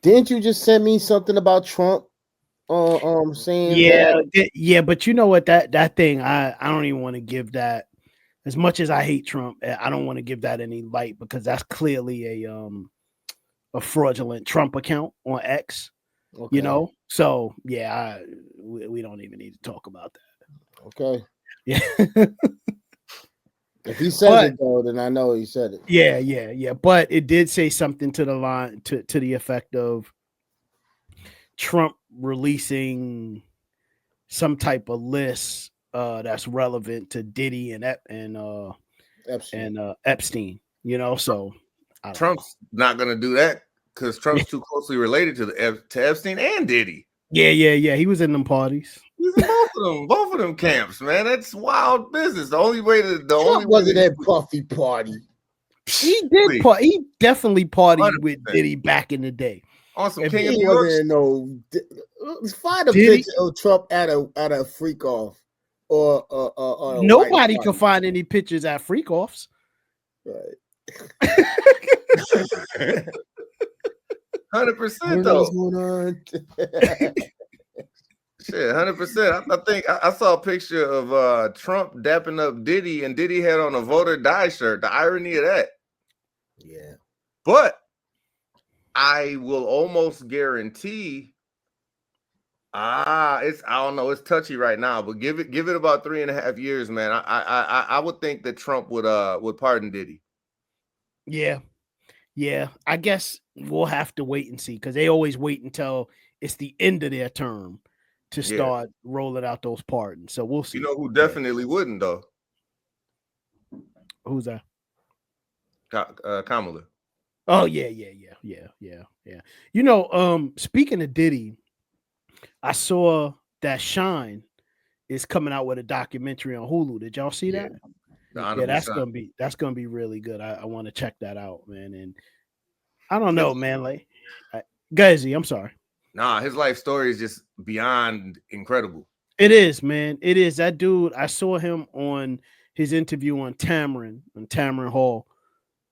Didn't you just send me something about Trump? Saying that. Yeah, but you know what, that thing, I don't even want to give that, as much as I hate Trump, I don't want to give that any light, because that's clearly a fraudulent Trump account on X. Okay. You know, so yeah, we don't even need to talk about that. Okay. Yeah. If he says it though, then I know he said it. Yeah. But it did say something to the line to the effect of Trump releasing some type of list that's relevant to Diddy and Epstein. You know, so Trump's not gonna do that because Trump's too closely related to Epstein and Diddy. Yeah. He was in them parties. He's in both of them camps, man. That's wild business. The only way Trump wasn't at Puffy party. He did. He definitely partied 100%. With Diddy back in the day. On some King of New York. Find a picture of Trump at a freak off, or nobody can find any pictures at freak offs. Right. 100% though. Shit, 100%. I think I saw a picture of Trump dapping up Diddy, and Diddy had on a vote or die shirt. The irony of that. Yeah. But I will almost guarantee. I don't know. It's touchy right now, but give it about 3.5 years, man. I would think that Trump would pardon Diddy. Yeah. I guess we'll have to wait and see, because they always wait until it's the end of their term to start rolling out those pardons. So we'll see. You know who definitely wouldn't though? Who's that? Kamala. Oh yeah. You know, speaking of Diddy, I saw that Shyne is coming out with a documentary on Hulu. Did y'all see that? Yeah, that's gonna be really good. I want to check that out, man. And I don't know, man. Like, Gazi, I'm sorry. Nah, his life story is just beyond incredible. It is, man. It is. That dude, I saw him on his interview on Tamron Hall.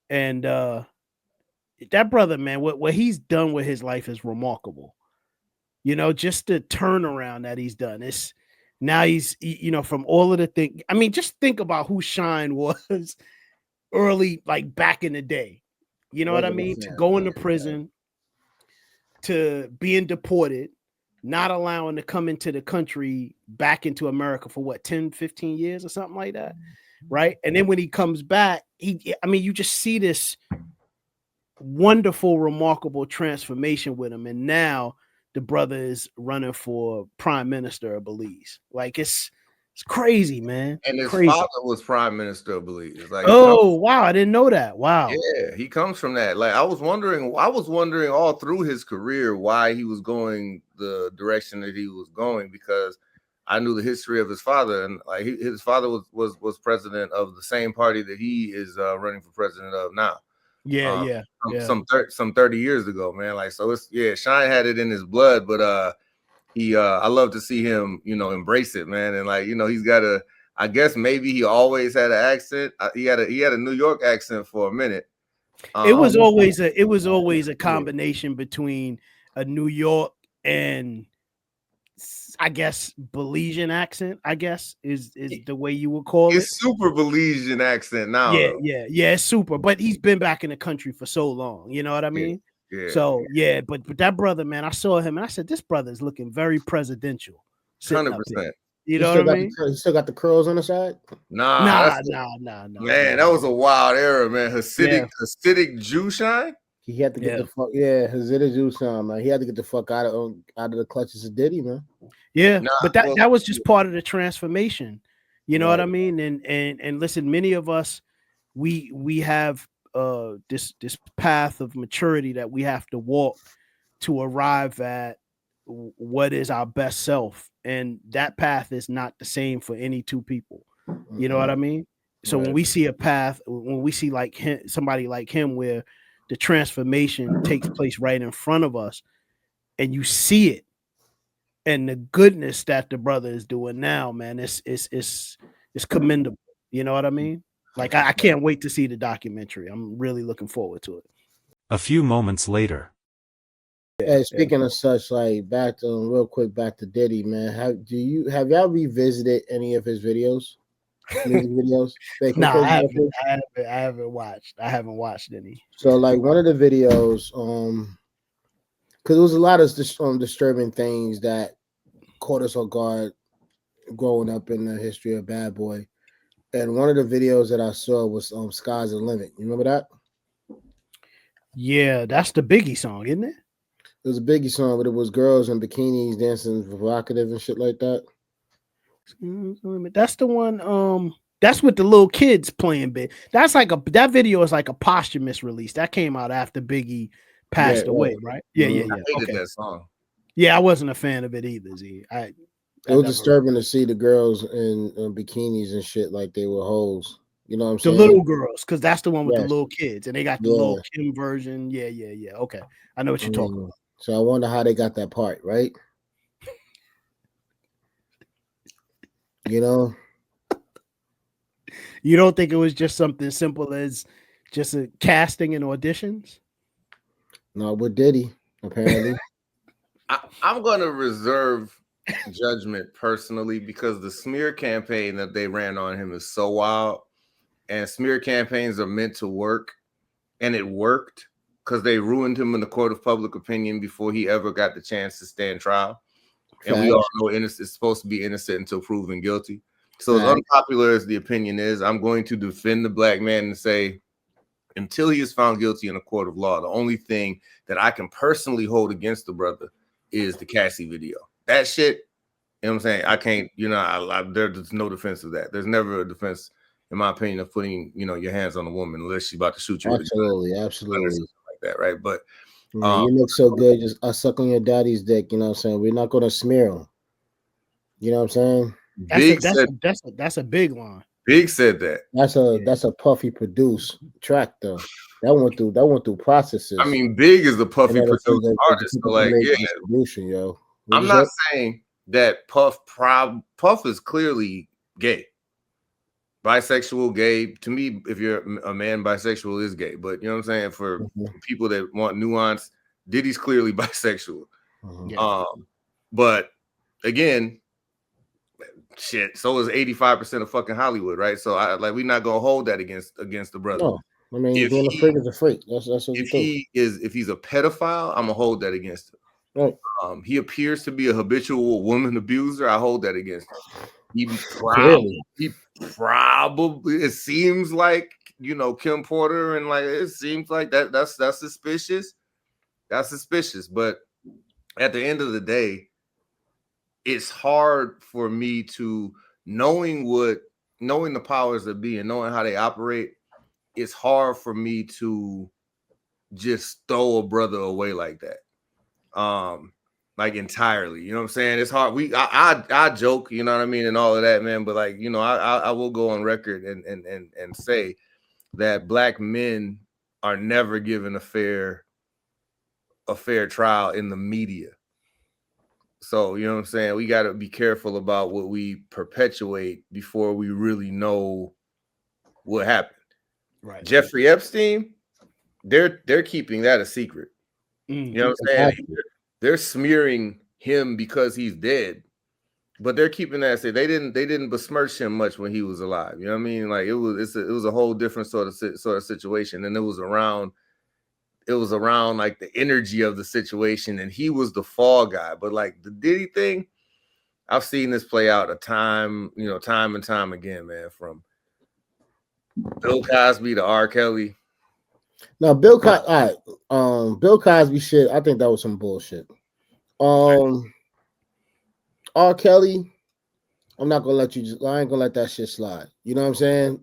And that brother, man, what he's done with his life is remarkable. You know, just the turnaround that he's done. It's now he's, you know, from all of the things. I mean, just think about who Shyne was early, like back in the day. You know what I mean? To go into prison, to being deported, not allowing to come into the country, back into America for what, 10, 15 years or something like that. Right. And then when he comes back, you just see this wonderful, remarkable transformation with him. And now the brother is running for prime minister of Belize. Like it's crazy, man. And his crazy. father was prime minister of Belize. Like, wow, I didn't know that. Wow. Yeah, he comes from that. Like I was wondering all through his career why he was going the direction that he was going, because I knew the history of his father, and like his father was president of the same party that he is running for president of now. Some 30 years ago, man. Like, so it's Shyne had it in his blood, but I love to see him, you know, embrace it, man. And like, you know, he's got I guess maybe he always had an accent. He had a New York accent for a minute. It was always a combination between a New York and, I guess, Belizean accent, I guess is the way you would call it. It's super Belizean accent now. Yeah, it's super. But he's been back in the country for so long. You know what I mean? Yeah. So but that brother, man, I saw him and I said, this brother is looking very presidential. 100%. You know what I mean? He still got the curls on the side? Nah. Man, that was a wild era, man. Hasidic Jew Shyne. He had to get the fuck, Hasidic Jew son, man. He had to get the fuck out of the clutches of Diddy, man. Yeah, but that was just part of the transformation. You know what I mean? And listen, many of us, we have this path of maturity that we have to walk to arrive at what is our best self, and that path is not the same for any two people. You know what I mean? So when we see a path, when we see like somebody like him, where the transformation takes place right in front of us, and you see it, and the goodness that the brother is doing now, man, it's commendable. You know what I mean? Like I can't wait to see the documentary. I'm really looking forward to it. A few moments later. Hey, speaking of such, like back to real quick, back to Diddy, man. Have y'all revisited any of his videos, music videos? No, I haven't watched. I haven't watched any. So, like one of the videos, because there was a lot of disturbing things that caught us off guard growing up in the history of Bad Boy, and one of the videos that I saw was "Sky's the Limit." You remember that? Yeah, that's the Biggie song, isn't it? It was a Biggie song, but it was girls in bikinis dancing provocative and shit like that. That's the one. That's with the little kids playing big. That video is like a posthumous release. That came out after Biggie passed away, right? Yeah. I hated that song. Yeah, I wasn't a fan of it either. It was disturbing to see the girls in bikinis and shit like they were hoes. You know what I'm saying? The little girls, because that's the one with the little kids, and they got the little Kim version. Yeah. Okay, I know what you're talking about. So I wonder how they got that part, right? You know? You don't think it was just something simple as just a casting and auditions? No, with Diddy, apparently. I'm going to reserve judgment personally because the smear campaign that they ran on him is so wild, and smear campaigns are meant to work, and it worked because they ruined him in the court of public opinion before he ever got the chance to stand trial. And we all know innocent is supposed to be innocent until proven guilty. So as unpopular as the opinion is, I'm going to defend the black man and say, until he is found guilty in a court of law, the only thing that I can personally hold against the brother is the Cassie video. That shit, you know what I'm saying? I can't, there's no defense of that. There's never a defense, in my opinion, of putting, your hands on a woman unless she's about to shoot you. Absolutely. Like that, right? But you look so good, just sucking your daddy's dick, you know what I'm saying? We're not going to smear him. You know what I'm saying? That's a big line. Big said that. That's a Puffy produced track though. That went through processes. I mean, Big is the Puffy produced artist. So like, distribution, yo. I'm not saying that Puff is clearly gay. Bisexual, gay. To me, if you're a man, bisexual is gay. But you know what I'm saying? For people that want nuance, Diddy's clearly bisexual. But again, shit, so is 85% of fucking Hollywood, right? So we're not gonna hold that against the brother. No. I mean, if being a freak is a freak. That's what if he's a pedophile, I'm gonna hold that against him. Right. He appears to be a habitual woman abuser. I hold that against him. He probably it seems like Kim Porter and like it seems like that's suspicious. That's suspicious, but at the end of the day, it's hard for me to knowing the powers that be and knowing how they operate. It's hard for me to just throw a brother away like that. Like entirely, you know what I'm saying? It's hard. I joke, you know what I mean, and all of that, man. But like, I will go on record and say that black men are never given a fair trial in the media. So, you know what I'm saying? We got to be careful about what we perpetuate before we really know what happened. Right. Jeffrey Epstein, they're keeping that a secret. You know what I'm saying? They're smearing him because he's dead, but they're keeping that. Say they didn't besmirch him much when he was alive. You know what I mean? Like it was a whole different sort of situation, and it was around like the energy of the situation, and he was the fall guy. But like the Diddy thing, I've seen this play out time and time again, man. From Bill Cosby to R. Kelly. Now, Bill Cosby shit, I think that was some bullshit. R. Kelly, I ain't gonna let that shit slide. You know what I'm saying?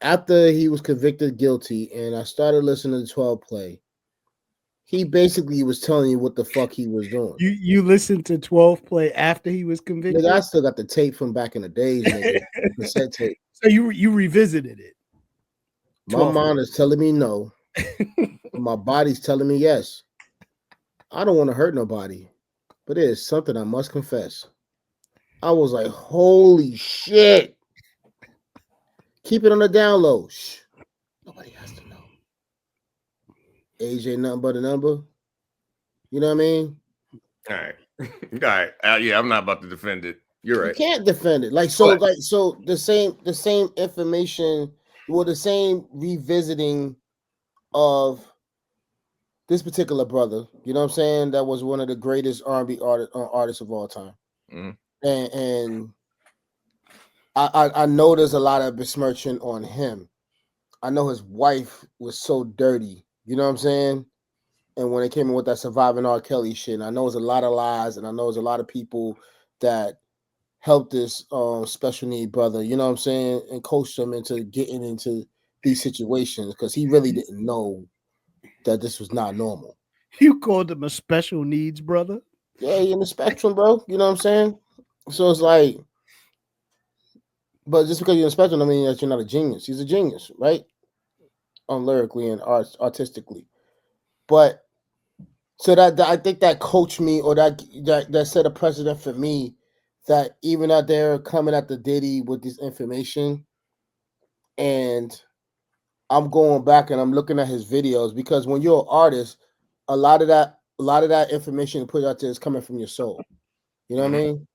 After he was convicted guilty and I started listening to 12 Play, he basically was telling you what the fuck he was doing. You listened to 12 Play after he was convicted? Nigga, I still got the tape from back in the days, nigga. Cassette tape. So you revisited it. My mind is telling me no. My body's telling me yes. I don't want to hurt nobody, but it is something I must confess. I was like, holy shit. Keep it on the down low. Shh. Nobody has to know. Age ain't nothing but a number. You know what I mean? All right. All right. Yeah, I'm not about to defend it. You're You right. can't defend it. Like the same information, well, the same revisiting of this particular brother. You know what I'm saying? That was one of the greatest R&B artists of all time. Mm-hmm. And I know there's a lot of besmirching on him. I know his wife was so dirty. You know what I'm saying? And when it came in with that surviving R. Kelly shit, and I know there's a lot of lies, and I know there's a lot of people that helped this special need brother, you know what I'm saying, and coached him into getting into these situations because he really didn't know that this was not normal. You called him a special needs brother? Yeah, he in the spectrum, bro. You know what I'm saying? So it's like, but just because you're in the spectrum, I mean that you're not a genius. He's a genius, right? Lyrically and artistically. But so that I think that coached me, or that set a precedent for me, that even out there coming at the Diddy with this information, and I'm going back and I'm looking at his videos, because when you're an artist, a lot of that information put out there is coming from your soul. You know what I mean?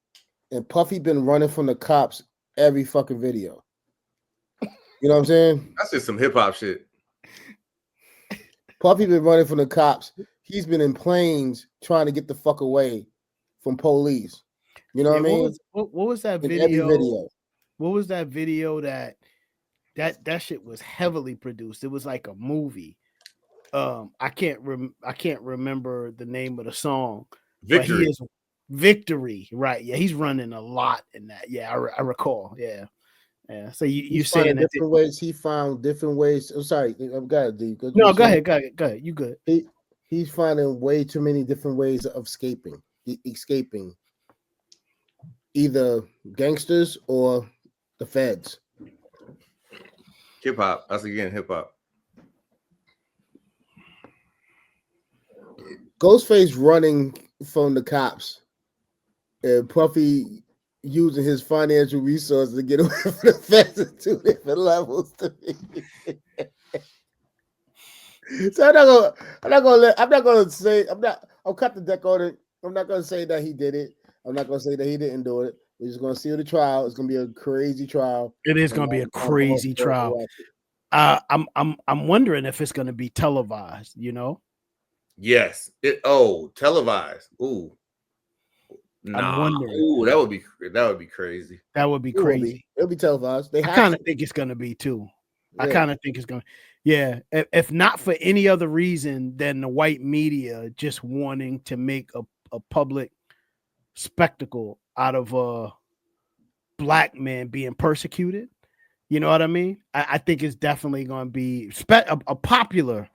And Puffy been running from the cops every fucking video. You know what I'm saying? That's just some hip hop shit. Puffy been running from the cops. He's been in planes trying to get the fuck away from police. You know what I mean? What was that in video? every video. What was that video that shit was heavily produced? It was like a movie. I can't remember the name of the song. Victory. But he is Victory, right? Yeah, he's running a lot in that. Yeah, I recall. Yeah. Yeah. So you saying that different ways? He found different ways. I'm sorry, I've got it, D. No, go ahead. You good? He's finding way too many different ways of escaping either gangsters or the feds. Hip hop. That's again hip hop. Ghostface running from the cops, and Puffy using his financial resources to get away from the feds at two different levels to me. So I'll cut the deck on it. I'm not gonna say that he did it. I'm not gonna say that he didn't do it. We're just gonna see the trial. It's gonna be a crazy trial. It is gonna be a crazy trial. I'm wondering if it's gonna be televised, you know? Yes. Televised. Ooh. Nah. I'm wondering. Ooh, that would be crazy. That would be crazy. It'll be televised. I kind of think it's gonna be too. Yeah. I kind of think it's gonna. Yeah. If not for any other reason than the white media just wanting to make a public spectacle out of a black man being persecuted. You know what I mean? I think it's definitely going to be a popular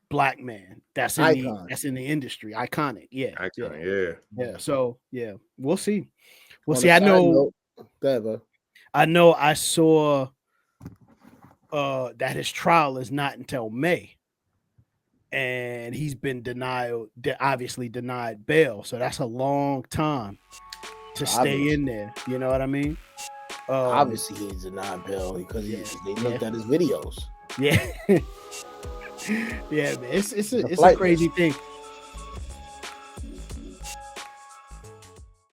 black man that's in the industry, iconic. Yeah. Iconic, yeah. So yeah, we'll see. I know. I know. I saw that his trial is not until May, and he's been obviously denied bail. So that's a long time to stay in there. You know what I mean? Obviously, he's denied bail because they looked at his videos. Yeah. Yeah, man. It's a crazy thing.